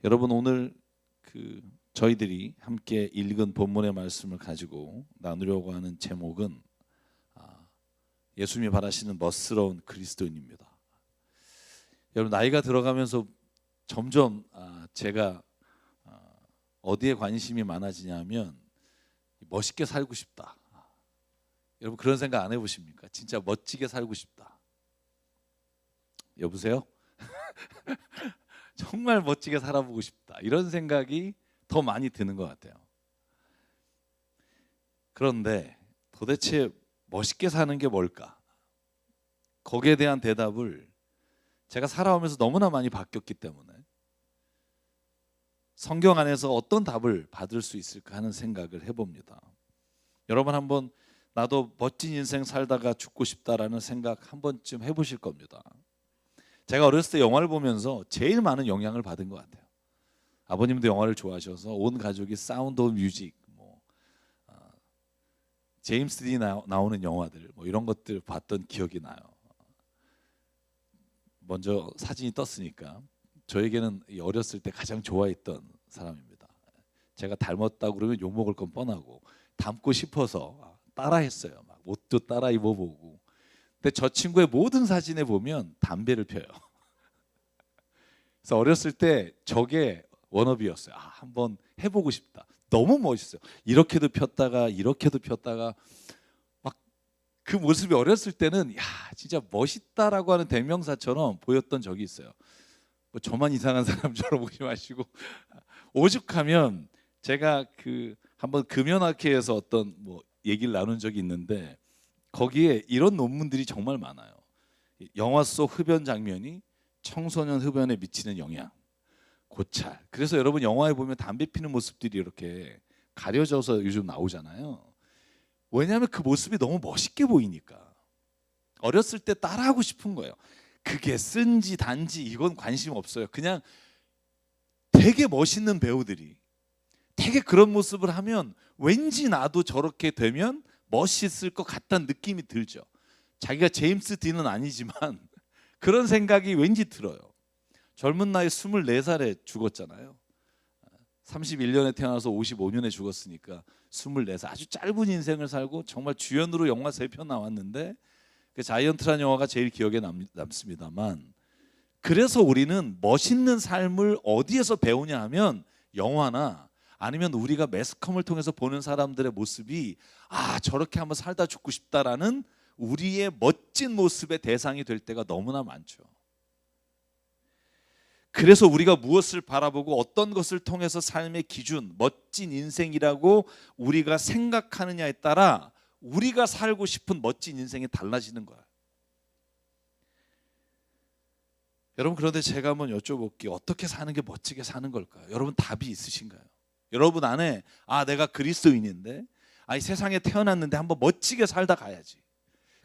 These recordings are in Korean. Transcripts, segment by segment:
여러분 오늘 저희들이 함께 읽은 본문의 말씀을 가지고 나누려고 하는 제목은 예수님이 바라시는 멋스러운 그리스도인입니다. 여러분 나이가 들어가면서 점점 제가 어디에 관심이 많아지냐면 멋있게 살고 싶다. 여러분 그런 생각 안 해보십니까? 진짜 멋지게 살고 싶다. 여보세요? 정말 멋지게 살아보고 싶다. 이런 생각이 더 많이 드는 것 같아요. 그런데 도대체 멋있게 사는 게 뭘까? 거기에 대한 대답을 제가 살아오면서 너무나 많이 바뀌었기 때문에 성경 안에서 어떤 답을 받을 수 있을까 하는 생각을 해봅니다. 여러분 한번 나도 멋진 인생 살다가 죽고 싶다라는 생각 한 번쯤 해보실 겁니다. 제가 어렸을 때 영화를 보면서 제일 많은 영향을 받은 것 같아요. 아버님도 영화를 좋아하셔서 온 가족이 사운드 오브 뮤직, 제임스 딘이 나오는 영화들 이런 것들 봤던 기억이 나요. 먼저 사진이 떴으니까 저에게는 어렸을 때 가장 좋아했던 사람입니다. 제가 닮았다고 그러면 욕먹을 건 뻔하고 닮고 싶어서 따라했어요. 막 옷도 따라 입어보고. 근데 저 친구의 모든 사진에 보면 담배를 펴요. 그래서 어렸을 때 저게 워너비였어요. 한번 해보고 싶다. 너무 멋있어요. 이렇게도 폈다가 이렇게도 폈다가 막 그 모습이 어렸을 때는 야 진짜 멋있다라고 하는 대명사처럼 보였던 적이 있어요. 저만 이상한 사람처럼 보지 마시고 오죽하면 제가 한번 금연학회에서 어떤 얘기를 나눈 적이 있는데 거기에 이런 논문들이 정말 많아요. 영화 속 흡연 장면이 청소년 흡연에 미치는 영향, 고찰. 그래서 여러분 영화에 보면 담배 피는 모습들이 이렇게 가려져서 요즘 나오잖아요. 왜냐하면 그 모습이 너무 멋있게 보이니까 어렸을 때 따라하고 싶은 거예요. 그게 쓴지 단지 이건 관심 없어요. 그냥 되게 멋있는 배우들이 되게 그런 모습을 하면 왠지 나도 저렇게 되면 멋있을 것 같다는 느낌이 들죠. 자기가 제임스 딘은 아니지만 그런 생각이 왠지 들어요. 젊은 나이 24살에 죽었잖아요. 31년에 태어나서 55년에 죽었으니까 24살 아주 짧은 인생을 살고 정말 주연으로 영화 3편 나왔는데 그 자이언트라는 영화가 제일 기억에 남습니다만 그래서 우리는 멋있는 삶을 어디에서 배우냐 하면 영화나 아니면 우리가 매스컴을 통해서 보는 사람들의 모습이 저렇게 한번 살다 죽고 싶다라는 우리의 멋진 모습의 대상이 될 때가 너무나 많죠. 그래서 우리가 무엇을 바라보고 어떤 것을 통해서 삶의 기준, 멋진 인생이라고 우리가 생각하느냐에 따라 우리가 살고 싶은 멋진 인생이 달라지는 거예요. 여러분 그런데 제가 한번 여쭤볼게요. 어떻게 사는 게 멋지게 사는 걸까요? 여러분 답이 있으신가요? 여러분 안에 내가 그리스도인인데 이 세상에 태어났는데 한번 멋지게 살다 가야지.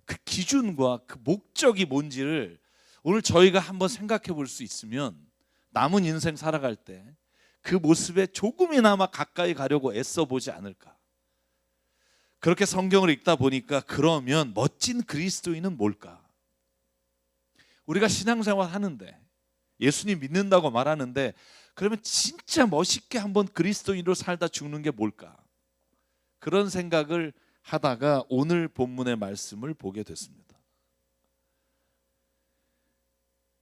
그 기준과 그 목적이 뭔지를 오늘 저희가 한번 생각해 볼 수 있으면 남은 인생 살아갈 때 그 모습에 조금이나마 가까이 가려고 애써 보지 않을까. 그렇게 성경을 읽다 보니까 그러면 멋진 그리스도인은 뭘까? 우리가 신앙생활 하는데 예수님 믿는다고 말하는데 그러면 진짜 멋있게 한번 그리스도인으로 살다 죽는 게 뭘까? 그런 생각을 하다가 오늘 본문의 말씀을 보게 됐습니다.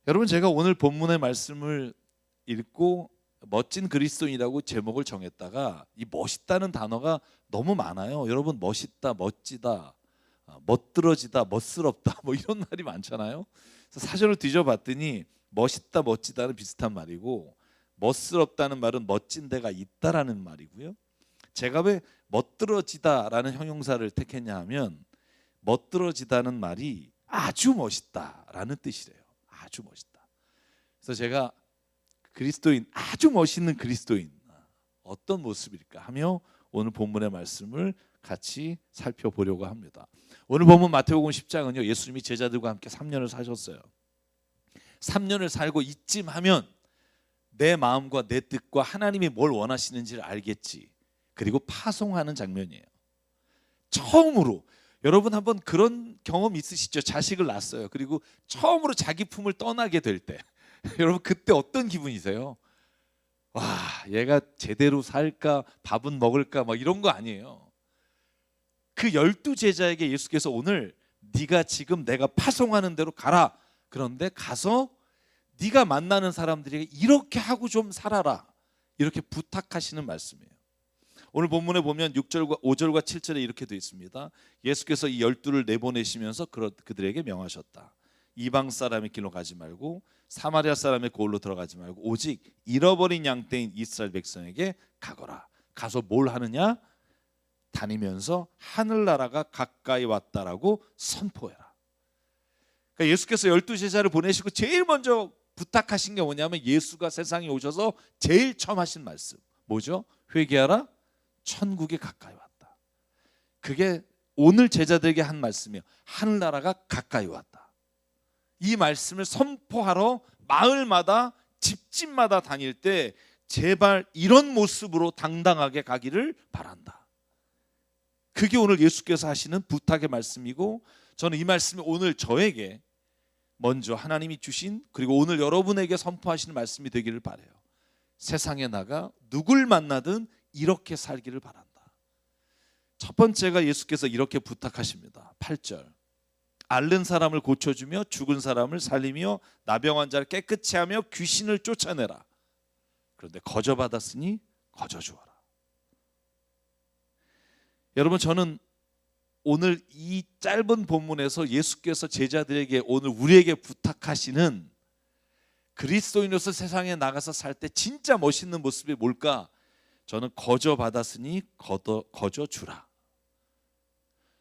여러분 제가 오늘 본문의 말씀을 읽고 멋진 그리스도인이라고 제목을 정했다가 이 멋있다는 단어가 너무 많아요. 여러분 멋있다, 멋지다, 멋들어지다, 멋스럽다 이런 말이 많잖아요. 그래서 사전을 뒤져봤더니 멋있다, 멋지다는 비슷한 말이고 멋스럽다는 말은 멋진 데가 있다라는 말이고요. 제가 왜 멋들어지다라는 형용사를 택했냐 하면 멋들어지다는 말이 아주 멋있다라는 뜻이래요. 아주 멋있다. 그래서 제가 그리스도인, 아주 멋있는 그리스도인 어떤 모습일까 하며 오늘 본문의 말씀을 같이 살펴보려고 합니다. 오늘 본문 마태복음 10장은요 예수님이 제자들과 함께 3년을 사셨어요. 3년을 살고 이쯤 하면 내 마음과 내 뜻과 하나님이 뭘 원하시는지를 알겠지. 그리고 파송하는 장면이에요. 처음으로 여러분 한번 그런 경험 있으시죠? 자식을 낳았어요. 그리고 처음으로 자기 품을 떠나게 될 때 여러분 그때 어떤 기분이세요? 와, 얘가 제대로 살까, 밥은 먹을까, 막 이런 거 아니에요. 그 12제자에게 예수께서 오늘 네가 지금 내가 파송하는 대로 가라. 그런데 가서 네가 만나는 사람들에게 이렇게 하고 좀 살아라. 이렇게 부탁하시는 말씀이에요. 오늘 본문에 보면 6절과 5절과 7절에 이렇게 되어 있습니다. 예수께서 이 12를 내보내시면서 그들에게 명하셨다. 이방 사람의 길로 가지 말고 사마리아 사람의 고을로 들어가지 말고 오직 잃어버린 양떼인 이스라엘 백성에게 가거라. 가서 뭘 하느냐? 다니면서 하늘나라가 가까이 왔다라고 선포해라. 그러니까 예수께서 12제자를 보내시고 제일 먼저 부탁하신 게 뭐냐면 예수가 세상에 오셔서 제일 처음 하신 말씀 뭐죠? 회개하라, 천국에 가까이 왔다. 그게 오늘 제자들에게 한 말씀이에요. 하늘나라가 가까이 왔다. 이 말씀을 선포하러 마을마다 집집마다 다닐 때 제발 이런 모습으로 당당하게 가기를 바란다. 그게 오늘 예수께서 하시는 부탁의 말씀이고, 저는 이 말씀이 오늘 저에게 먼저 하나님이 주신, 그리고 오늘 여러분에게 선포하시는 말씀이 되기를 바라요. 세상에 나가 누굴 만나든 이렇게 살기를 바란다. 첫 번째가 예수께서 이렇게 부탁하십니다. 8절. 앓는 사람을 고쳐주며 죽은 사람을 살리며 나병 환자를 깨끗이 하며 귀신을 쫓아내라. 그런데 거저 받았으니 거저 주어라. 여러분, 저는 오늘 이 짧은 본문에서 예수께서 제자들에게 오늘 우리에게 부탁하시는 그리스도인으로서 세상에 나가서 살 때 진짜 멋있는 모습이 뭘까? 저는 거저 받았으니 거저 주라.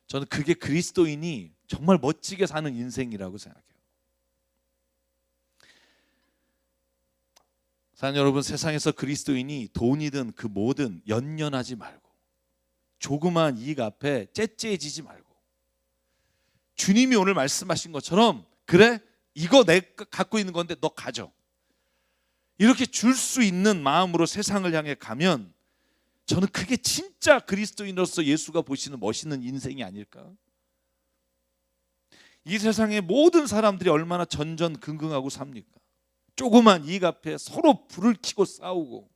저는 그게 그리스도인이 정말 멋지게 사는 인생이라고 생각해요. 사랑하는 여러분, 세상에서 그리스도인이 돈이든 그 뭐든 연연하지 말고 조그만 이익 앞에 째째해지지 말고 주님이 오늘 말씀하신 것처럼 그래? 이거 내가 갖고 있는 건데 너 가져. 이렇게 줄 수 있는 마음으로 세상을 향해 가면 저는 그게 진짜 그리스도인으로서 예수가 보시는 멋있는 인생이 아닐까? 이 세상의 모든 사람들이 얼마나 전전긍긍하고 삽니까? 조그만 이익 앞에 서로 불을 켜고 싸우고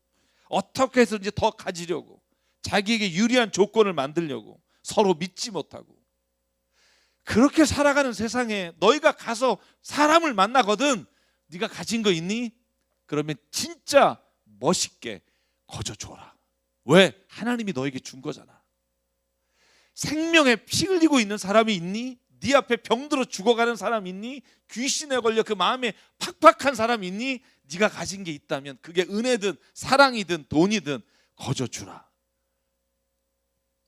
어떻게 해서든지 더 가지려고 자기에게 유리한 조건을 만들려고 서로 믿지 못하고 그렇게 살아가는 세상에 너희가 가서 사람을 만나거든 네가 가진 거 있니? 그러면 진짜 멋있게 거저 줘라. 왜? 하나님이 너에게 준 거잖아. 생명에 피 흘리고 있는 사람이 있니? 네 앞에 병들어 죽어가는 사람 있니? 귀신에 걸려 그 마음에 팍팍한 사람 있니? 네가 가진 게 있다면 그게 은혜든 사랑이든 돈이든 거저 주라.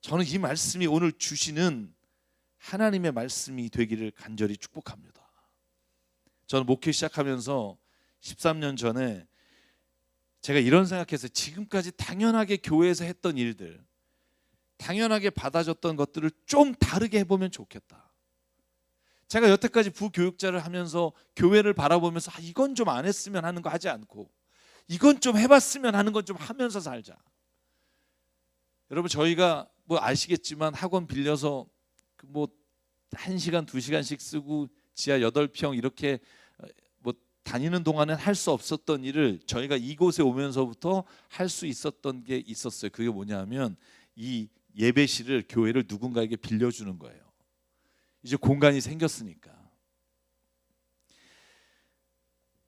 저는 이 말씀이 오늘 주시는 하나님의 말씀이 되기를 간절히 축복합니다. 저는 목회 시작하면서 13년 전에 제가 이런 생각해서 지금까지 당연하게 교회에서 했던 일들, 당연하게 받아줬던 것들을 좀 다르게 해보면 좋겠다. 제가 여태까지 부교육자를 하면서 교회를 바라보면서 이건 좀 안 했으면 하는 거 하지 않고 이건 좀 해봤으면 하는 건 좀 하면서 살자. 여러분, 저희가 뭐 아시겠지만 학원 빌려서 뭐 1시간 2시간씩 쓰고 지하 8평 이렇게 뭐 다니는 동안은 할 수 없었던 일을 저희가 이곳에 오면서부터 할 수 있었던 게 있었어요. 그게 뭐냐면 이 예배실을 교회를 누군가에게 빌려주는 거예요. 이제 공간이 생겼으니까.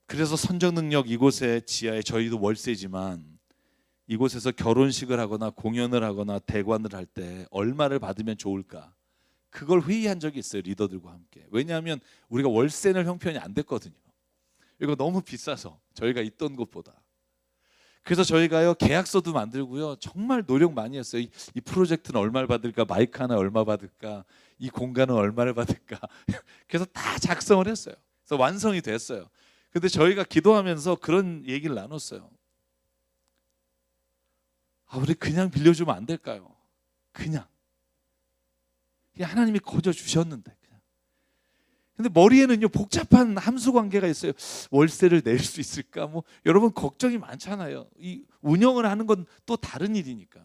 그래서 선정능력 이곳에 지하에 저희도 월세지만 이곳에서 결혼식을 하거나 공연을 하거나 대관을 할 때 얼마를 받으면 좋을까? 그걸 회의한 적이 있어요. 리더들과 함께. 왜냐하면 우리가 월세는 형편이 안 됐거든요. 이거 너무 비싸서 저희가 있던 곳보다. 그래서 저희가요 계약서도 만들고요 정말 노력 많이 했어요. 이 프로젝트는 얼마를 받을까, 마이크 하나 얼마 받을까, 이 공간은 얼마를 받을까. 그래서 다 작성을 했어요. 그래서 완성이 됐어요. 근데 저희가 기도하면서 그런 얘기를 나눴어요. 우리 그냥 빌려주면 안 될까요? 그냥 하나님이 거저 주셨는데 그냥. 근데 머리에는요 복잡한 함수 관계가 있어요. 월세를 낼 수 있을까? 뭐 여러분 걱정이 많잖아요. 이 운영을 하는 건 또 다른 일이니까.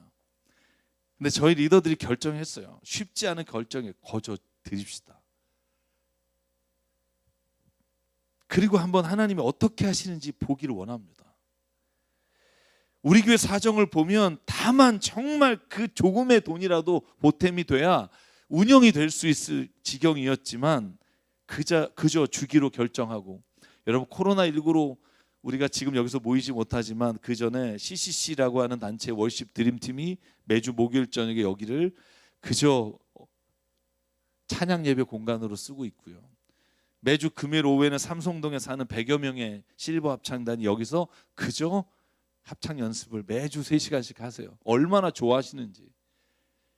근데 저희 리더들이 결정했어요. 쉽지 않은 결정에 거저 드립시다. 그리고 한번 하나님이 어떻게 하시는지 보기를 원합니다. 우리 교회 사정을 보면 다만 정말 그 조금의 돈이라도 보탬이 돼야 운영이 될 수 있을 지경이었지만 그저 주기로 결정하고, 여러분 코로나19로 우리가 지금 여기서 모이지 못하지만 그 전에 CCC라고 하는 단체 월십 드림팀이 매주 목요일 저녁에 여기를 그저 찬양 예배 공간으로 쓰고 있고요. 매주 금요일 오후에는 삼성동에 사는 100여 명의 실버 합창단이 여기서 그저 합창 연습을 매주 3시간씩 하세요. 얼마나 좋아하시는지.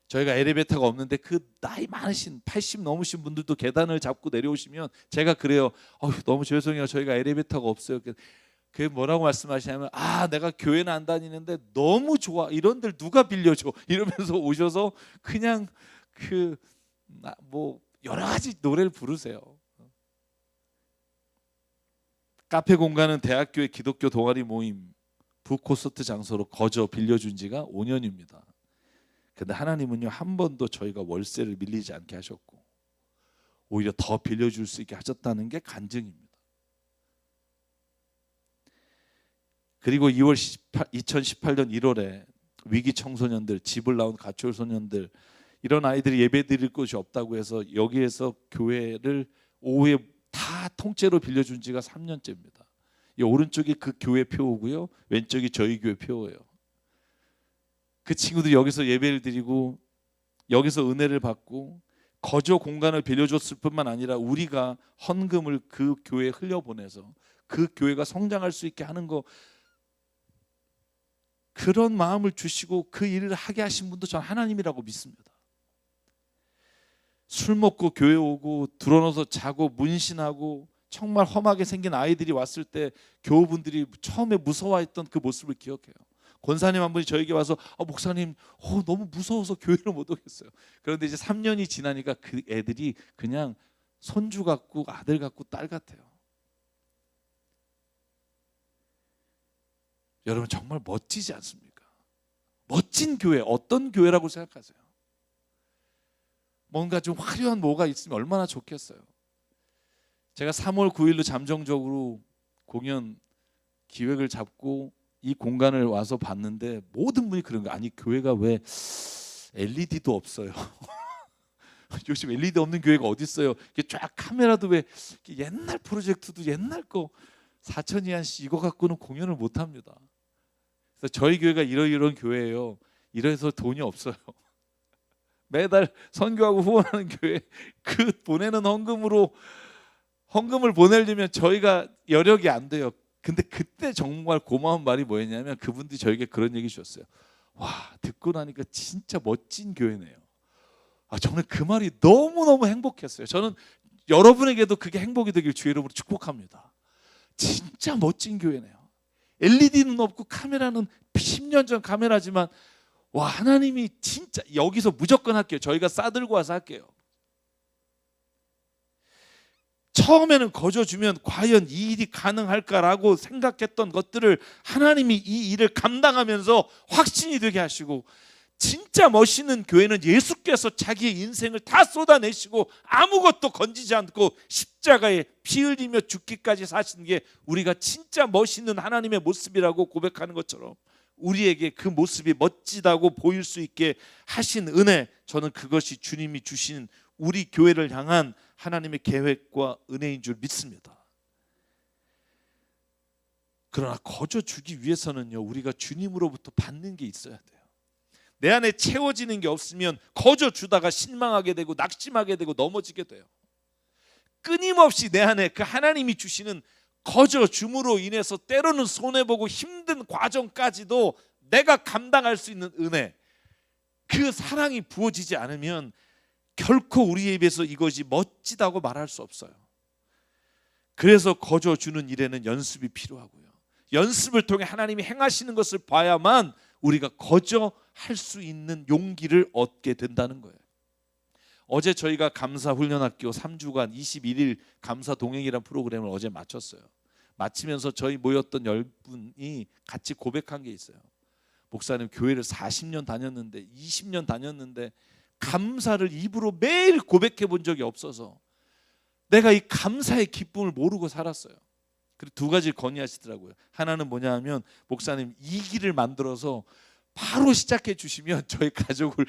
저희가 엘리베이터가 없는데 그 나이 많으신 80 넘으신 분들도 계단을 잡고 내려오시면 제가 그래요. 너무 죄송해요. 저희가 엘리베이터가 없어요. 그게 뭐라고 말씀하시냐면, 내가 교회는 안 다니는데 너무 좋아. 이런 데를 누가 빌려줘. 이러면서 오셔서 그냥 여러 가지 노래를 부르세요. 카페 공간은 대학교의 기독교 동아리 모임 북콘서트 장소로 거저 빌려준 지가 5년입니다. 근데 하나님은요, 한 번도 저희가 월세를 밀리지 않게 하셨고 오히려 더 빌려줄 수 있게 하셨다는 게 간증입니다. 그리고 2018년 1월에 위기 청소년들, 집을 나온 가출 소년들, 이런 아이들이 예배 드릴 곳이 없다고 해서 여기에서 교회를 오후에 다 통째로 빌려준 지가 3년째입니다. 이 오른쪽이 그 교회 표고요, 왼쪽이 저희 교회 표예요. 그 친구들이 여기서 예배를 드리고 여기서 은혜를 받고 거저 공간을 빌려줬을 뿐만 아니라 우리가 헌금을 그 교회에 흘려보내서 그 교회가 성장할 수 있게 하는 거, 그런 마음을 주시고 그 일을 하게 하신 분도 저는 하나님이라고 믿습니다. 술 먹고 교회 오고 드러눠서 자고 문신하고 정말 험하게 생긴 아이들이 왔을 때 교우분들이 처음에 무서워했던 그 모습을 기억해요. 권사님 한 분이 저에게 와서 목사님 너무 무서워서 교회를 못 오겠어요. 그런데 이제 3년이 지나니까 그 애들이 그냥 손주 같고 아들 같고 딸 같아요. 여러분 정말 멋지지 않습니까? 멋진 교회, 어떤 교회라고 생각하세요? 뭔가 좀 화려한 뭐가 있으면 얼마나 좋겠어요. 제가 3월 9일로 잠정적으로 공연 기획을 잡고 이 공간을 와서 봤는데 모든 분이 그런 거예요. 아니 교회가 왜 LED도 없어요? 요즘 LED 없는 교회가 어디 있어요? 이게 쫙 카메라도 왜 옛날 프로젝트도 옛날 거 4,200원씩 이거 갖고는 공연을 못 합니다. 그래서 저희 교회가 이런 교회예요. 이래서 돈이 없어요. 매달 선교하고 후원하는 교회, 그 보내는 헌금을 보내려면 저희가 여력이 안 돼요. 근데 그때 정말 고마운 말이 뭐였냐면 그분들이 저에게 그런 얘기 주셨어요. 와, 듣고 나니까 진짜 멋진 교회네요. 저는 그 말이 너무너무 행복했어요. 저는 여러분에게도 그게 행복이 되길 주의 이름으로 축복합니다. 진짜 멋진 교회네요. LED는 없고 카메라는 10년 전 카메라지만 와, 하나님이 진짜 여기서 무조건 할게요. 저희가 싸들고 와서 할게요. 처음에는 거저 주면 과연 이 일이 가능할까라고 생각했던 것들을 하나님이 이 일을 감당하면서 확신이 되게 하시고, 진짜 멋있는 교회는 예수께서 자기의 인생을 다 쏟아내시고 아무것도 건지지 않고 십자가에 피 흘리며 죽기까지 사신 게 우리가 진짜 멋있는 하나님의 모습이라고 고백하는 것처럼 우리에게 그 모습이 멋지다고 보일 수 있게 하신 은혜, 저는 그것이 주님이 주신 우리 교회를 향한 하나님의 계획과 은혜인 줄 믿습니다. 그러나 거저 주기 위해서는요, 우리가 주님으로부터 받는 게 있어야 돼요. 내 안에 채워지는 게 없으면 거저 주다가 실망하게 되고 낙심하게 되고 넘어지게 돼요. 끊임없이 내 안에 그 하나님이 주시는 거저 줌으로 인해서 때로는 손해보고 힘든 과정까지도 내가 감당할 수 있는 은혜, 그 사랑이 부어지지 않으면 결코 우리의 입에서 이것이 멋지다고 말할 수 없어요. 그래서 거저 주는 일에는 연습이 필요하고요, 연습을 통해 하나님이 행하시는 것을 봐야만 우리가 거저 할 수 있는 용기를 얻게 된다는 거예요. 어제 저희가 감사훈련학교 3주간 21일 감사 동행이라는 프로그램을 어제 마쳤어요. 마치면서 저희 모였던 10분이 같이 고백한 게 있어요. 목사님, 교회를 40년 다녔는데 20년 다녔는데 감사를 입으로 매일 고백해 본 적이 없어서 내가 이 감사의 기쁨을 모르고 살았어요. 그리고 두 가지를 건의하시더라고요. 하나는 뭐냐 하면 목사님 2기를 만들어서 바로 시작해 주시면 저희 가족을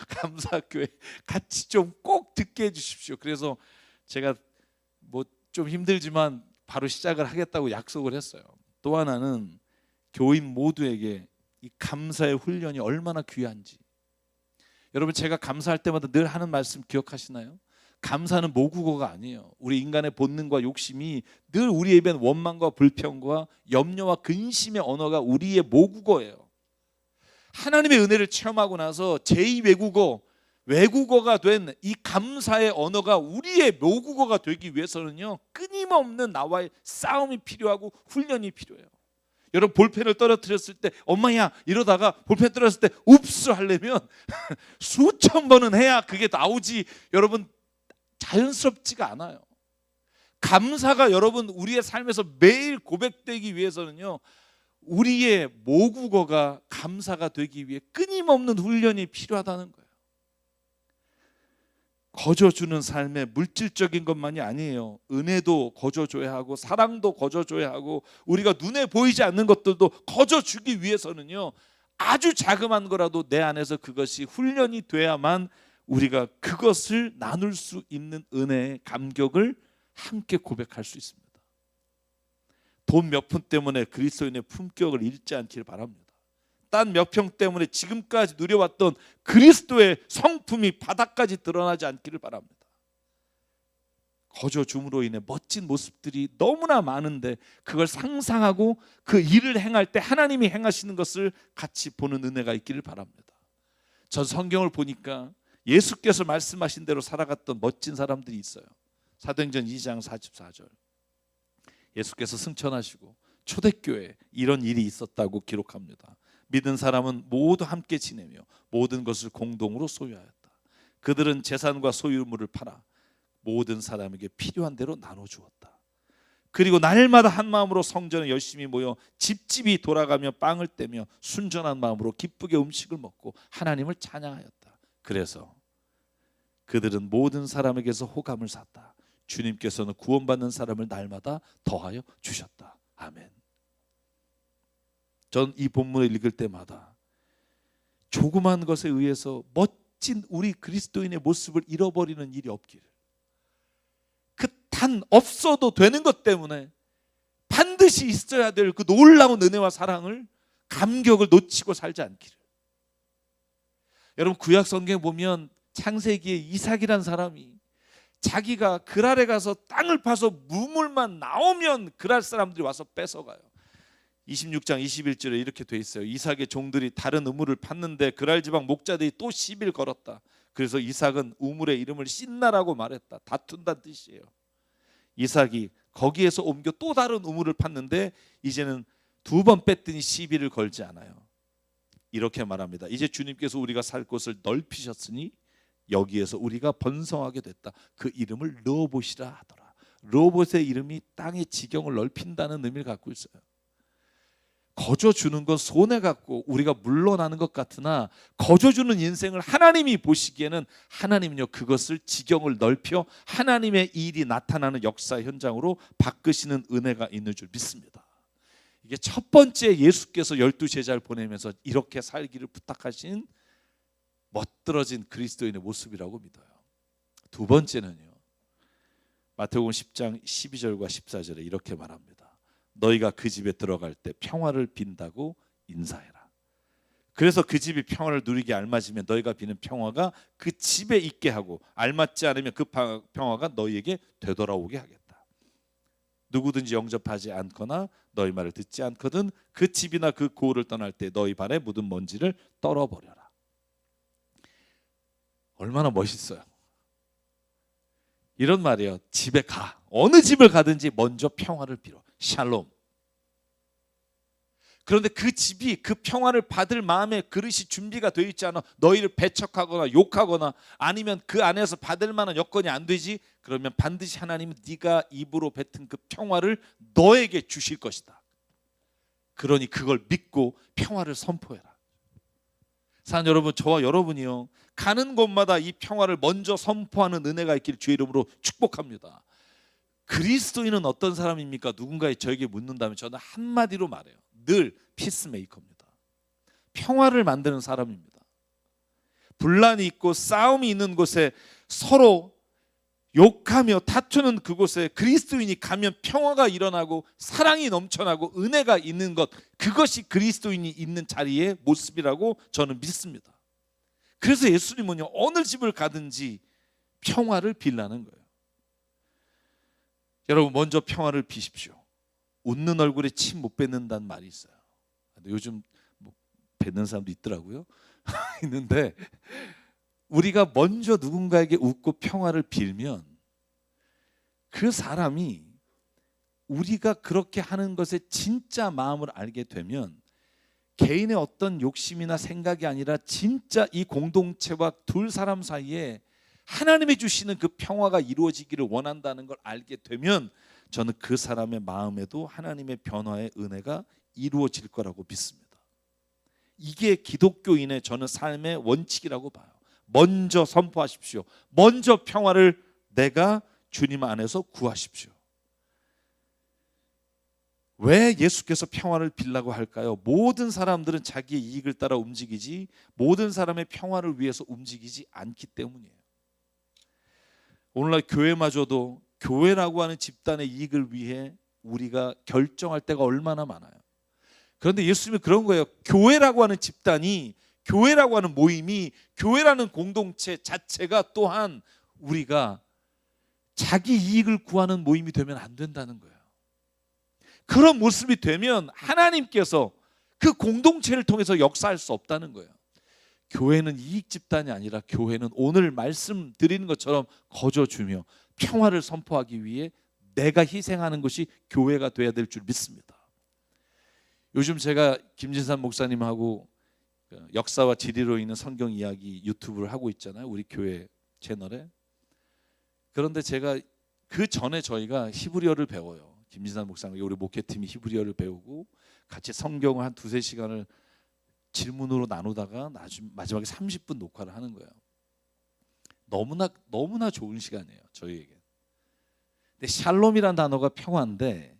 감사교회 같이 좀 꼭 듣게 해 주십시오. 그래서 제가 뭐 좀 힘들지만 바로 시작을 하겠다고 약속을 했어요. 또 하나는 교인 모두에게 이 감사의 훈련이 얼마나 귀한지. 여러분 제가 감사할 때마다 늘 하는 말씀 기억하시나요? 감사는 모국어가 아니에요. 우리 인간의 본능과 욕심이 늘 우리의 입엔 원망과 불평과 염려와 근심의 언어가 우리의 모국어예요. 하나님의 은혜를 체험하고 나서 제2외국어, 외국어가 된 이 감사의 언어가 우리의 모국어가 되기 위해서는요, 끊임없는 나와의 싸움이 필요하고 훈련이 필요해요. 여러분 볼펜을 떨어뜨렸을 때 엄마야 이러다가 볼펜 떨어졌을 때 웁스 하려면 수천 번은 해야 그게 나오지. 여러분 자연스럽지가 않아요. 감사가 여러분 우리의 삶에서 매일 고백되기 위해서는요, 우리의 모국어가 감사가 되기 위해 끊임없는 훈련이 필요하다는 거예요. 거저주는 삶의 물질적인 것만이 아니에요. 은혜도 거저줘야 하고 사랑도 거저줘야 하고 우리가 눈에 보이지 않는 것들도 거저주기 위해서는요, 아주 자그마한 거라도 내 안에서 그것이 훈련이 돼야만 우리가 그것을 나눌 수 있는 은혜의 감격을 함께 고백할 수 있습니다. 돈 몇 푼 때문에 그리스도인의 품격을 잃지 않길 바랍니다. 땅 몇 평 때문에 지금까지 누려왔던 그리스도의 성품이 바닥까지 드러나지 않기를 바랍니다. 거저줌으로 인해 멋진 모습들이 너무나 많은데 그걸 상상하고 그 일을 행할 때 하나님이 행하시는 것을 같이 보는 은혜가 있기를 바랍니다. 전 성경을 보니까 예수께서 말씀하신 대로 살아갔던 멋진 사람들이 있어요. 사도행전 2장 44절. 예수께서 승천하시고 초대교회에 이런 일이 있었다고 기록합니다. 믿은 사람은 모두 함께 지내며 모든 것을 공동으로 소유하였다. 그들은 재산과 소유물을 팔아 모든 사람에게 필요한 대로 나눠주었다. 그리고 날마다 한 마음으로 성전에 열심히 모여 집집이 돌아가며 빵을 떼며 순전한 마음으로 기쁘게 음식을 먹고 하나님을 찬양하였다. 그래서 그들은 모든 사람에게서 호감을 샀다. 주님께서는 구원받는 사람을 날마다 더하여 주셨다. 아멘. 전 이 본문을 읽을 때마다 조그만 것에 의해서 멋진 우리 그리스도인의 모습을 잃어버리는 일이 없기를, 그 단 없어도 되는 것 때문에 반드시 있어야 될 그 놀라운 은혜와 사랑을, 감격을 놓치고 살지 않기를. 여러분 구약 성경에 보면 창세기에 이삭이란 사람이 자기가 그랄에 가서 땅을 파서 무물만 나오면 그랄 사람들이 와서 뺏어가요. 26장 21절에 이렇게 돼 있어요. 이삭의 종들이 다른 우물을 팠는데 그랄 지방 목자들이 또 시비를 걸었다. 그래서 이삭은 우물의 이름을 신나라고 말했다. 다툰다는 뜻이에요. 이삭이 거기에서 옮겨 또 다른 우물을 팠는데 이제는 두 번 뺐더니 시비를 걸지 않아요. 이렇게 말합니다. 이제 주님께서 우리가 살 곳을 넓히셨으니 여기에서 우리가 번성하게 됐다. 그 이름을 르호봇이라 하더라. 르호봇의 이름이 땅의 지경을 넓힌다는 의미를 갖고 있어요. 거저주는 건 손해 갖고 우리가 물러나는 것 같으나 거저주는 인생을 하나님이 보시기에는 하나님은요 그것을 지경을 넓혀 하나님의 일이 나타나는 역사 현장으로 바꾸시는 은혜가 있는 줄 믿습니다. 이게 첫 번째 예수께서 12제자를 보내면서 이렇게 살기를 부탁하신 멋들어진 그리스도인의 모습이라고 믿어요. 두 번째는요, 마태복음 10장 12절과 14절에 이렇게 말합니다. 너희가 그 집에 들어갈 때 평화를 빈다고 인사해라. 그래서 그 집이 평화를 누리게 알맞으면 너희가 비는 평화가 그 집에 있게 하고 알맞지 않으면 그 평화가 너희에게 되돌아오게 하겠다. 누구든지 영접하지 않거나 너희 말을 듣지 않거든 그 집이나 그 고을을 떠날 때 너희 발에 묻은 먼지를 떨어버려라. 얼마나 멋있어요. 이런 말이에요. 집에 가. 어느 집을 가든지 먼저 평화를 빌어. 샬롬. 그런데 그 집이 그 평화를 받을 마음의 그릇이 준비가 되어 있지 않아 너희를 배척하거나 욕하거나 아니면 그 안에서 받을 만한 여건이 안 되지, 그러면 반드시 하나님은 네가 입으로 뱉은 그 평화를 너에게 주실 것이다. 그러니 그걸 믿고 평화를 선포해라. 사랑하는 여러분, 저와 여러분이요 가는 곳마다 이 평화를 먼저 선포하는 은혜가 있기를 주의 이름으로 축복합니다. 그리스도인은 어떤 사람입니까? 누군가 저에게 묻는다면 저는 한마디로 말해요. 늘 피스메이커입니다. 평화를 만드는 사람입니다. 분란이 있고 싸움이 있는 곳에 서로 욕하며 다투는 그곳에 그리스도인이 가면 평화가 일어나고 사랑이 넘쳐나고 은혜가 있는 것, 그것이 그리스도인이 있는 자리의 모습이라고 저는 믿습니다. 그래서 예수님은요, 어느 집을 가든지 평화를 빌라는 거예요. 여러분, 먼저 평화를 비십시오. 웃는 얼굴에 침 못 뱉는다는 말이 있어요. 요즘 뭐 뱉는 사람도 있더라고요. 있는데 우리가 먼저 누군가에게 웃고 평화를 빌면 그 사람이 우리가 그렇게 하는 것에 진짜 마음을 알게 되면 개인의 어떤 욕심이나 생각이 아니라 진짜 이 공동체와 둘 사람 사이에 하나님이 주시는 그 평화가 이루어지기를 원한다는 걸 알게 되면 저는 그 사람의 마음에도 하나님의 변화의 은혜가 이루어질 거라고 믿습니다. 이게 기독교인의 저는 삶의 원칙이라고 봐요. 먼저 선포하십시오. 먼저 평화를 내가 주님 안에서 구하십시오. 왜 예수께서 평화를 빌라고 할까요? 모든 사람들은 자기의 이익을 따라 움직이지 모든 사람의 평화를 위해서 움직이지 않기 때문이에요. 오늘날 교회마저도 교회라고 하는 집단의 이익을 위해 우리가 결정할 때가 얼마나 많아요. 그런데 예수님이 그런 거예요. 교회라고 하는 집단이, 교회라고 하는 모임이, 교회라는 공동체 자체가 또한 우리가 자기 이익을 구하는 모임이 되면 안 된다는 거예요. 그런 모습이 되면 하나님께서 그 공동체를 통해서 역사할 수 없다는 거예요. 교회는 이익 집단이 아니라 교회는 오늘 말씀드리는 것처럼 거저주며 평화를 선포하기 위해 내가 희생하는 것이 교회가 돼야 될 줄 믿습니다. 요즘 제가 김진산 목사님하고 역사와 지리로 있는 성경 이야기 유튜브를 하고 있잖아요. 우리 교회 채널에. 그런데 제가 그 전에 저희가 히브리어를 배워요. 김진산 목사님과 우리 목회팀이 히브리어를 배우고 같이 성경을 한 2-3시간을 질문으로 나누다가 마지막에 30분 녹화를 하는 거예요. 너무나 좋은 시간이에요, 저희에게. 근데 샬롬이란 단어가 평화인데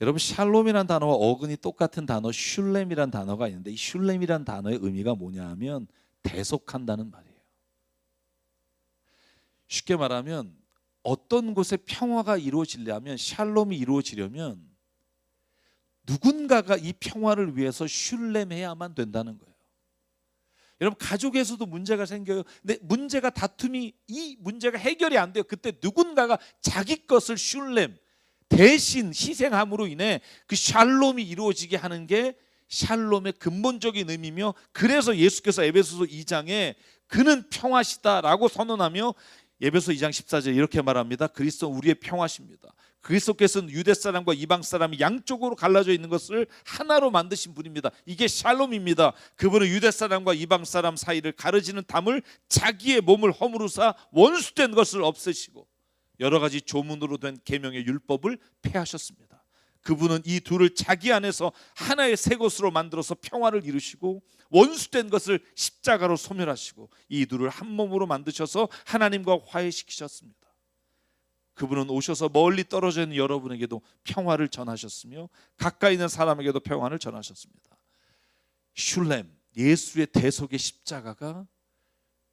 여러분, 샬롬이란 단어와 어근이 똑같은 단어 슐렘이란 단어가 있는데 이 슐렘이란 단어의 의미가 뭐냐 하면 대속한다는 말이에요. 쉽게 말하면 어떤 곳에 평화가 이루어지려면, 샬롬이 이루어지려면 누군가가 이 평화를 위해서 슐렘해야만 된다는 거예요. 여러분, 가족에서도 문제가 생겨요. 근데 문제가 다툼이, 이 문제가 해결이 안 돼요. 그때 누군가가 자기 것을 슐렘, 대신 희생함으로 인해 그 샬롬이 이루어지게 하는 게 샬롬의 근본적인 의미며, 그래서 예수께서 에베소서 2장에 그는 평화시다라고 선언하며 에베소 2장 14절 이렇게 말합니다. 그리스도 우리의 평화십니다. 그리스도께서는 유대 사람과 이방 사람이 양쪽으로 갈라져 있는 것을 하나로 만드신 분입니다. 이게 샬롬입니다. 그분은 유대 사람과 이방 사람 사이를 가르지는 담을 자기의 몸을 허물으사 원수된 것을 없애시고 여러 가지 조문으로 된 계명의 율법을 폐하셨습니다. 그분은 이 둘을 자기 안에서 하나의 새 것으로 만들어서 평화를 이루시고 원수된 것을 십자가로 소멸하시고 이 둘을 한 몸으로 만드셔서 하나님과 화해시키셨습니다. 그분은 오셔서 멀리 떨어져 있는 여러분에게도 평화를 전하셨으며 가까이 있는 사람에게도 평화를 전하셨습니다. 슐렘, 예수의 대속의 십자가가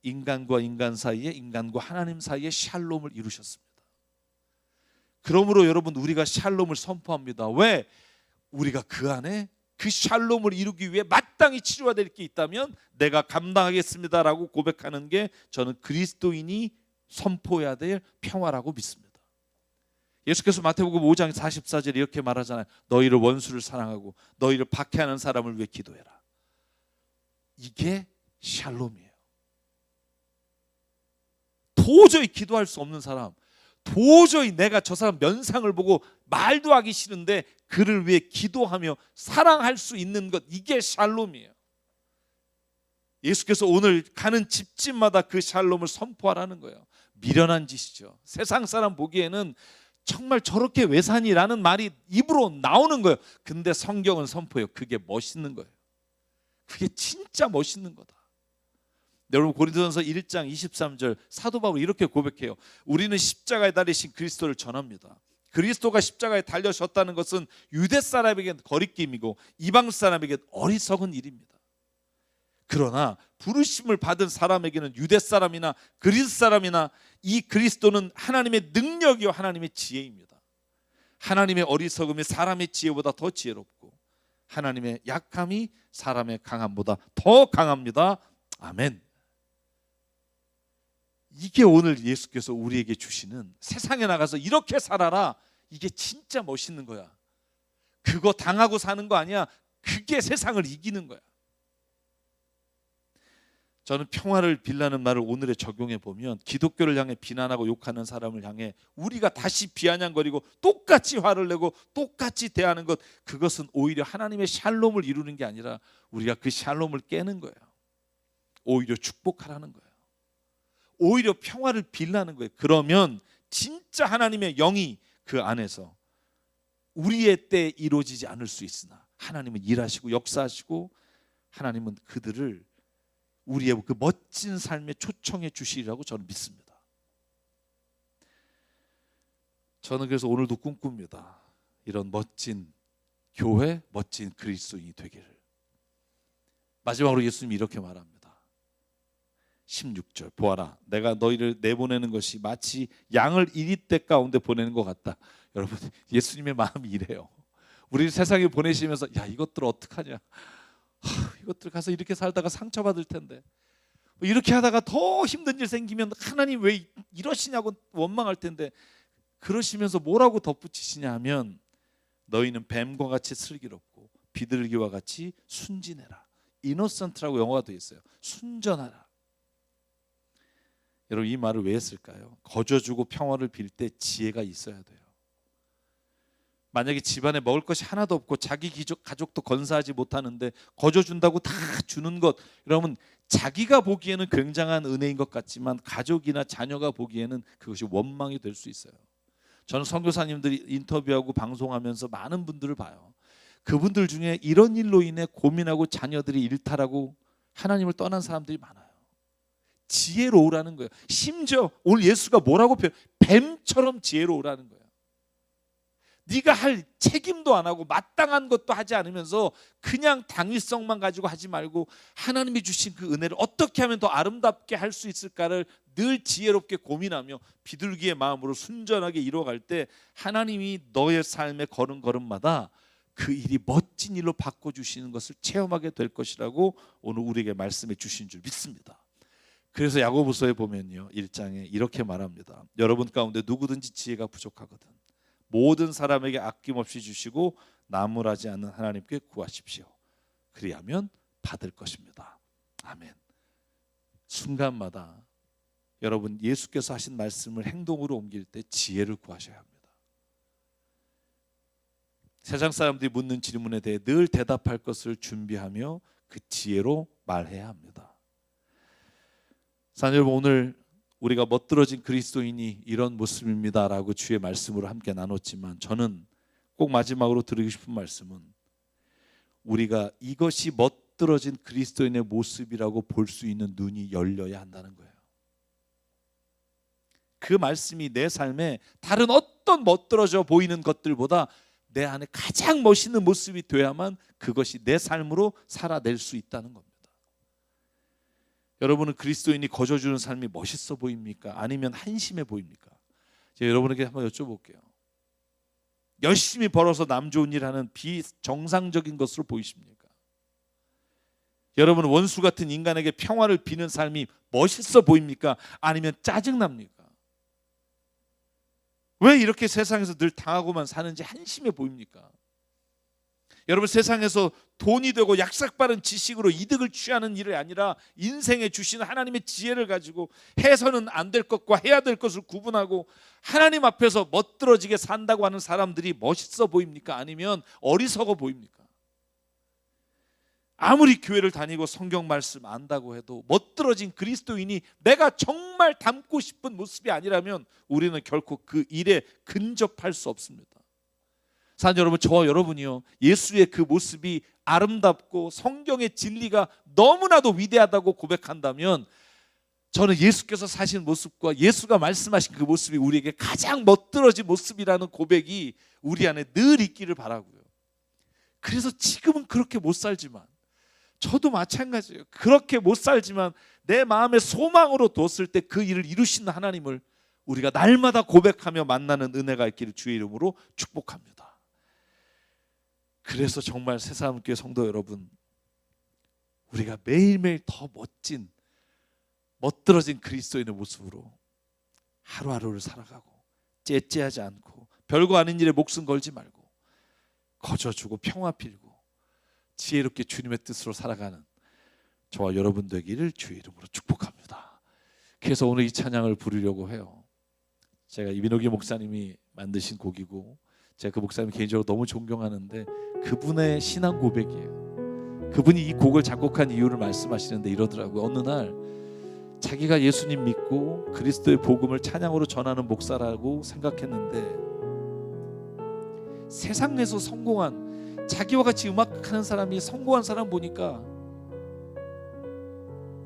인간과 인간 사이에, 인간과 하나님 사이에 샬롬을 이루셨습니다. 그러므로 여러분, 우리가 샬롬을 선포합니다. 왜? 우리가 그 안에 그 샬롬을 이루기 위해 마땅히 치료해야 될 게 있다면 내가 감당하겠습니다라고 고백하는 게 저는 그리스도인이 선포해야 될 평화라고 믿습니다. 예수께서 마태복음 5장 44절에 이렇게 말하잖아요. 너희를 원수를 사랑하고 너희를 박해하는 사람을 위해 기도해라. 이게 샬롬이에요. 도저히 기도할 수 없는 사람, 도저히 내가 저 사람 면상을 보고 말도 하기 싫은데 그를 위해 기도하며 사랑할 수 있는 것, 이게 샬롬이에요. 예수께서 오늘 가는 집집마다 그 샬롬을 선포하라는 거예요. 미련한 짓이죠. 세상 사람 보기에는 정말 저렇게 외산이라는 말이 입으로 나오는 거예요. 근데 성경은 선포해요. 그게 멋있는 거예요. 그게 진짜 멋있는 거다. 여러분 고린도전서 1장 23절 사도 바울이 이렇게 고백해요. 우리는 십자가에 달리신 그리스도를 전합니다. 그리스도가 십자가에 달려졌다는 것은 유대 사람에게는 거리낌이고 이방 사람에게는 어리석은 일입니다. 그러나 부르심을 받은 사람에게는 유대 사람이나 그리스 사람이나 이 그리스도는 하나님의 능력이요 하나님의 지혜입니다. 하나님의 어리석음이 사람의 지혜보다 더 지혜롭고 하나님의 약함이 사람의 강함보다 더 강합니다. 아멘. 이게 오늘 예수께서 우리에게 주시는 세상에 나가서 이렇게 살아라. 이게 진짜 멋있는 거야. 그거 당하고 사는 거 아니야. 그게 세상을 이기는 거야. 저는 평화를 빌라는 말을 오늘에 적용해 보면 기독교를 향해 비난하고 욕하는 사람을 향해 우리가 다시 비아냥거리고 똑같이 화를 내고 똑같이 대하는 것, 그것은 오히려 하나님의 샬롬을 이루는 게 아니라 우리가 그 샬롬을 깨는 거예요. 오히려 축복하라는 거예요. 오히려 평화를 빌라는 거예요. 그러면 진짜 하나님의 영이 그 안에서 우리의 때에 이루어지지 않을 수 있으나 하나님은 일하시고 역사하시고 하나님은 그들을 우리의 그 멋진 삶에 초청해 주시리라고 저는 믿습니다. 저는 그래서 오늘도 꿈꿉니다. 이런 멋진 교회, 멋진 그리스도인이 되기를. 마지막으로 예수님이 이렇게 말합니다. 16절 보아라, 내가 너희를 내보내는 것이 마치 양을 이리떼 가운데 보내는 것 같다. 여러분, 예수님의 마음이 이래요. 우리를 세상에 보내시면서 야, 이것들 어떡하냐, 이것들 가서 이렇게 살다가 상처받을 텐데, 이렇게 하다가 더 힘든 일 생기면 하나님 왜 이러시냐고 원망할 텐데, 그러시면서 뭐라고 덧붙이시냐 하면 너희는 뱀과 같이 슬기롭고 비둘기와 같이 순진해라. 이노센트라고 영어가 되어 있어요. 순전하라. 여러분, 이 말을 왜 했을까요? 거저주고 평화를 빌 때 지혜가 있어야 돼요. 만약에 집안에 먹을 것이 하나도 없고 자기 가족도 건사하지 못하는데 거저준다고 다 주는 것, 여러분, 자기가 보기에는 굉장한 은혜인 것 같지만 가족이나 자녀가 보기에는 그것이 원망이 될 수 있어요. 저는 선교사님들이 인터뷰하고 방송하면서 많은 분들을 봐요. 그분들 중에 이런 일로 인해 고민하고 자녀들이 일탈하고 하나님을 떠난 사람들이 많아요. 지혜로우라는 거예요. 심지어 오늘 예수가 뭐라고 표현? 뱀처럼 지혜로우라는 거예요. 네가 할 책임도 안 하고 마땅한 것도 하지 않으면서 그냥 당위성만 가지고 하지 말고 하나님이 주신 그 은혜를 어떻게 하면 더 아름답게 할 수 있을까를 늘 지혜롭게 고민하며 비둘기의 마음으로 순전하게 이뤄갈 때 하나님이 너의 삶의 걸음걸음마다 그 일이 멋진 일로 바꿔주시는 것을 체험하게 될 것이라고 오늘 우리에게 말씀해 주신 줄 믿습니다. 그래서 야고보서에 보면요, 1장에 이렇게 말합니다. 여러분 가운데 누구든지 지혜가 부족하거든 모든 사람에게 아낌없이 주시고 나무라지 않는 하나님께 구하십시오. 그리하면 받을 것입니다. 아멘. 순간마다 여러분, 예수께서 하신 말씀을 행동으로 옮길 때 지혜를 구하셔야 합니다. 세상 사람들이 묻는 질문에 대해 늘 대답할 것을 준비하며 그 지혜로 말해야 합니다. 사랑하는 여러분, 오늘 우리가 멋들어진 그리스도인이 이런 모습입니다라고 주의 말씀으로 함께 나눴지만 저는 꼭 마지막으로 드리고 싶은 말씀은 우리가 이것이 멋들어진 그리스도인의 모습이라고 볼 수 있는 눈이 열려야 한다는 거예요. 그 말씀이 내 삶에 다른 어떤 멋들어져 보이는 것들보다 내 안에 가장 멋있는 모습이 돼야만 그것이 내 삶으로 살아낼 수 있다는 겁니다. 여러분은 그리스도인이 거저주는 삶이 멋있어 보입니까? 아니면 한심해 보입니까? 제가 여러분에게 한번 여쭤볼게요. 열심히 벌어서 남 좋은 일 하는 비정상적인 것으로 보이십니까? 여러분은 원수 같은 인간에게 평화를 비는 삶이 멋있어 보입니까? 아니면 짜증납니까? 왜 이렇게 세상에서 늘 당하고만 사는지 한심해 보입니까? 여러분, 세상에서 돈이 되고 약삭빠른 지식으로 이득을 취하는 일이 아니라 인생에 주시는 하나님의 지혜를 가지고 해서는 안 될 것과 해야 될 것을 구분하고 하나님 앞에서 멋들어지게 산다고 하는 사람들이 멋있어 보입니까? 아니면 어리석어 보입니까? 아무리 교회를 다니고 성경 말씀 안다고 해도 멋들어진 그리스도인이 내가 정말 닮고 싶은 모습이 아니라면 우리는 결코 그 일에 근접할 수 없습니다. 사랑하는 여러분, 저와 여러분이요, 예수의 그 모습이 아름답고 성경의 진리가 너무나도 위대하다고 고백한다면 저는 예수께서 사신 모습과 예수가 말씀하신 그 모습이 우리에게 가장 멋들어진 모습이라는 고백이 우리 안에 늘 있기를 바라고요. 그래서 지금은 그렇게 못 살지만, 저도 마찬가지예요. 그렇게 못 살지만 내 마음의 소망으로 뒀을 때 그 일을 이루시는 하나님을 우리가 날마다 고백하며 만나는 은혜가 있기를 주의 이름으로 축복합니다. 그래서 정말 새사람교회 성도 여러분, 우리가 매일매일 더 멋진, 멋들어진 그리스도인의 모습으로 하루하루를 살아가고, 째째하지 않고, 별거 아닌 일에 목숨 걸지 말고, 거저주고 평화 필고 지혜롭게 주님의 뜻으로 살아가는 저와 여러분 되기를 주의 이름으로 축복합니다. 그래서 오늘 이 찬양을 부르려고 해요. 제가 이민호기 목사님이 만드신 곡이고, 제가 그 목사님 개인적으로 너무 존경하는데 그분의 신앙 고백이에요. 그분이 이 곡을 작곡한 이유를 말씀하시는데 이러더라고요. 어느 날 자기가 예수님 믿고 그리스도의 복음을 찬양으로 전하는 목사라고 생각했는데, 세상에서 성공한, 자기와 같이 음악하는 사람이 성공한 사람 보니까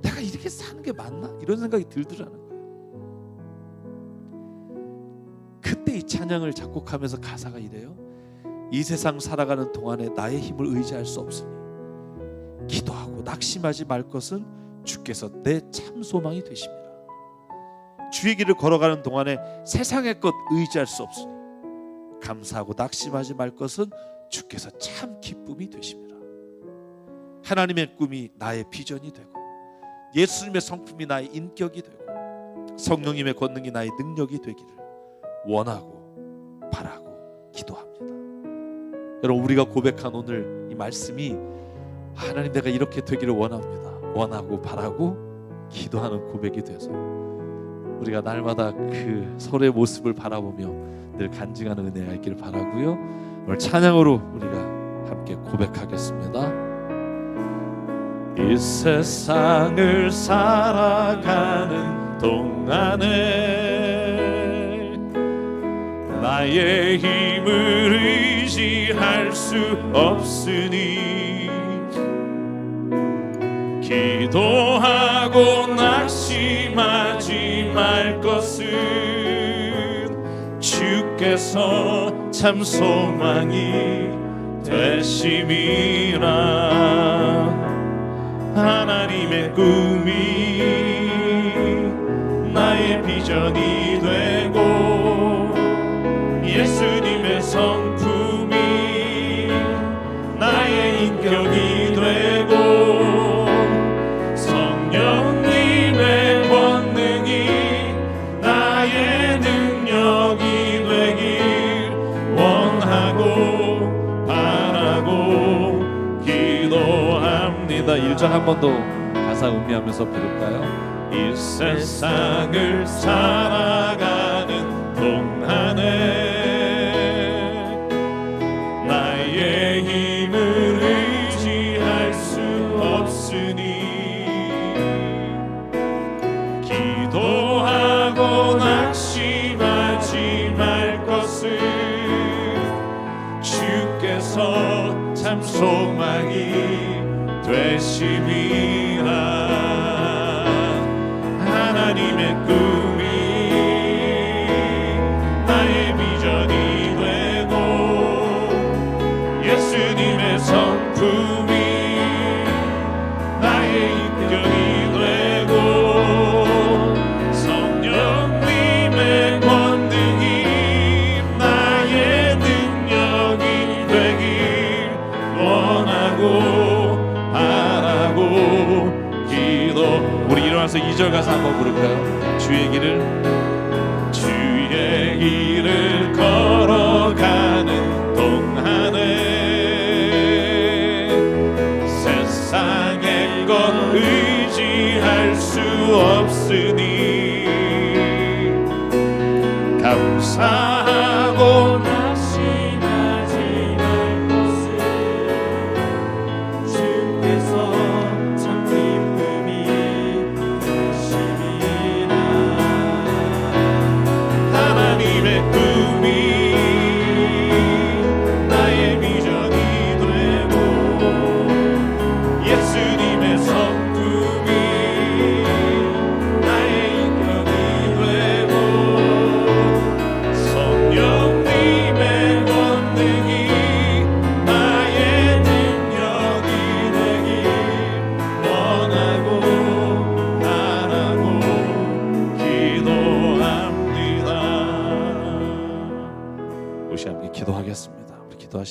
내가 이렇게 사는 게 맞나? 이런 생각이 들더라는 거예요. 그때 이 찬양을 작곡하면서 가사가 이래요. 이 세상 살아가는 동안에 나의 힘을 의지할 수 없으니 기도하고 낙심하지 말 것은 주께서 내 참 소망이 되십니다. 주의 길을 걸어가는 동안에 세상의 것 의지할 수 없으니 감사하고 낙심하지 말 것은 주께서 참 기쁨이 되십니다. 하나님의 꿈이 나의 비전이 되고, 예수님의 성품이 나의 인격이 되고, 성령님의 권능이 나의 능력이 되기를 원하고 바라고 기도합니다. 여러분, 우리가 고백한 오늘 이 말씀이 하나님 내가 이렇게 되기를 원합니다, 원하고 바라고 기도하는 고백이 돼서 우리가 날마다 그 서로의 모습을 바라보며 늘 간증하는 은혜가 있기를 바라고요. 오늘 찬양으로 우리가 함께 고백하겠습니다. 이 세상을 살아가는 동안에 나의 힘을 의지할 수 없으니 기도하고 낙심하지 말 것은 주께서 참 소망이 되심이라. 하나님의 꿈이 나의 비전이 되고, 예수님의 성품이 나의 인격이 되고, 성령님의 권능이 나의 능력이 되길 원하고 바라고 기도합니다. 1절 한 번 더 가사 음미하면서 부를까요? 이 세상을 살아가는 동안에 나의 힘을 의지할 수 없으니 기도하고 낙심하지 말 것은 주께서 참 소망이 되심이라. 하나님의 꿈이 나의 비전이 되고, 예수님의 성품이 나의 인격이 되고, 성령님의 권능이 나의 능력이 되길 원하고 바라고 기도. 우리 일어나서 2절 가사 한번 부를까요? 주의 길을 걸어가는 동안에 세상의 것 의지할 수 없으니 감사하고 낙심하지 말 것은 주께서 참 기쁨이 되심이라.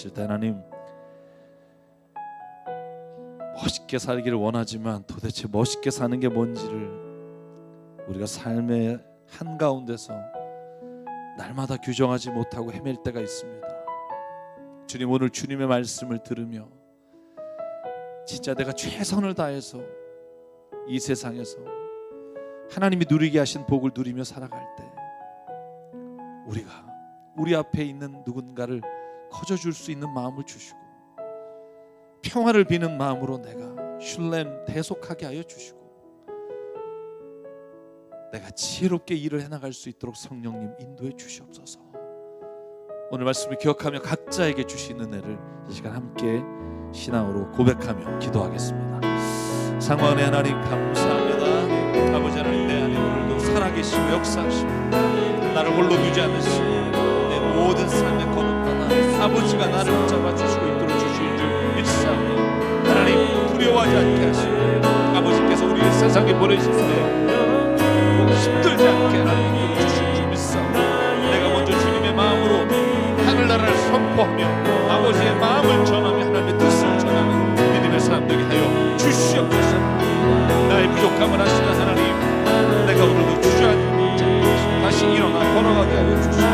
기도하실 때 하나님 멋있게 살기를 원하지만 도대체 멋있게 사는 게 뭔지를 우리가 삶의 한가운데서 날마다 규정하지 못하고 헤맬 때가 있습니다. 주님, 오늘 주님의 말씀을 들으며 진짜 내가 최선을 다해서 이 세상에서 하나님이 누리게 하신 복을 누리며 살아갈 때 우리가 우리 앞에 있는 누군가를 거저줄 수 있는 마음을 주시고 평화를 비는 마음으로 내가 슐렘 대속하게 하여 주시고 내가 지혜롭게 일을 해나갈 수 있도록 성령님 인도해 주시옵소서. 오늘 말씀을 기억하며 각자에게 주신 은혜를 이 시간 함께 신앙으로 고백하며 기도하겠습니다. 상황의 하나님 감사합니다. 아버지 하나님, 내 안에 오늘도 살아계시고 역사하시고 나를 홀로 두지 않으시고 내 모든 삶의 거룩하나 아버지가 나를 붙잡아 주시고 이끌어 주실 줄 믿사오니 하나님 두려워하지 않게 하시고 아버지께서 우리를 세상에 보내실 때 힘들지 않게 하나님 이끌어 주실 줄 믿사오니 내가 먼저 주님의 마음으로 하늘나라를 선포하며 아버지의 마음을 전하며 하나님의 뜻을 전하는 믿음의 사람 되게 하여 주시옵소서. 나의 부족함을 아시는 하나님, 내가 오늘도 주저앉은 자 다시 일어나 걸어가게 하여 주시옵소서.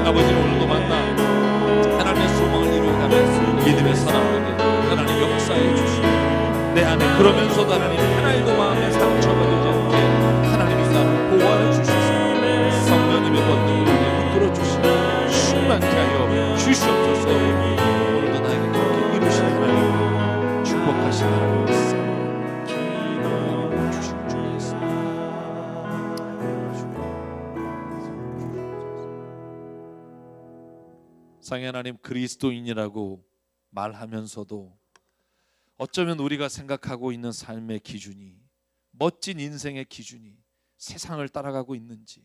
아버지, 오늘도 만나 하나님의 소망을 이루어가는 믿음의 사람에게 하나님 역사해 주시옵소서. 내 안에 그러면서도 하나님 하나님도 마음에 상처받지 않게 하나님이 나를 보호하여 주시옵소서. 성령님의 권능으로 이끌어 주시고 충만케 하여 주시옵소서. 오늘도 나에게 그렇게 이루신 하나님, 축복하신 하나님 주시고 주겠습니다. 상의 하나님, 그리스도인이라고 말하면서도 어쩌면 우리가 생각하고 있는 삶의 기준이, 멋진 인생의 기준이 세상을 따라가고 있는지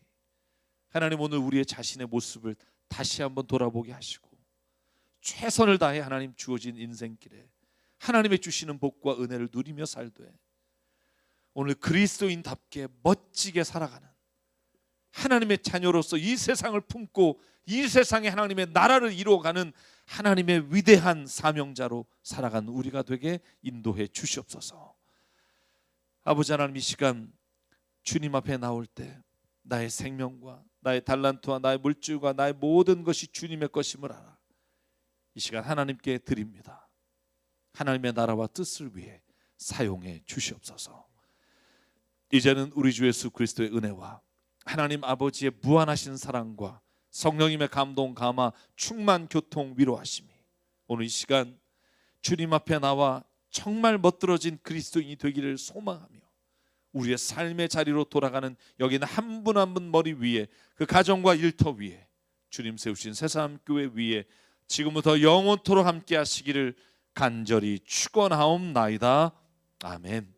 하나님, 오늘 우리의 자신의 모습을 다시 한번 돌아보게 하시고 최선을 다해 하나님 주어진 인생길에 하나님의 주시는 복과 은혜를 누리며 살되 오늘 그리스도인답게 멋지게 살아가는 하나님의 자녀로서 이 세상을 품고 이 세상에 하나님의 나라를 이루어가는 하나님의 위대한 사명자로 살아가는 우리가 되게 인도해 주시옵소서. 아버지 하나님, 이 시간 주님 앞에 나올 때 나의 생명과 나의 달란트와 나의 물질과 나의 모든 것이 주님의 것임을 알아 이 시간 하나님께 드립니다. 하나님의 나라와 뜻을 위해 사용해 주시옵소서. 이제는 우리 주 예수 그리스도의 은혜와 하나님 아버지의 무한하신 사랑과 성령님의 감동, 감화, 충만, 교통, 위로하심이 오늘 이 시간 주님 앞에 나와 정말 멋들어진 그리스도인이 되기를 소망하며 우리의 삶의 자리로 돌아가는 여기는 한 분 한 분 머리 위에 그 가정과 일터 위에 주님 세우신 새사람교회 위에 지금부터 영원토록 함께 하시기를 간절히 축원하옵나이다. 아멘.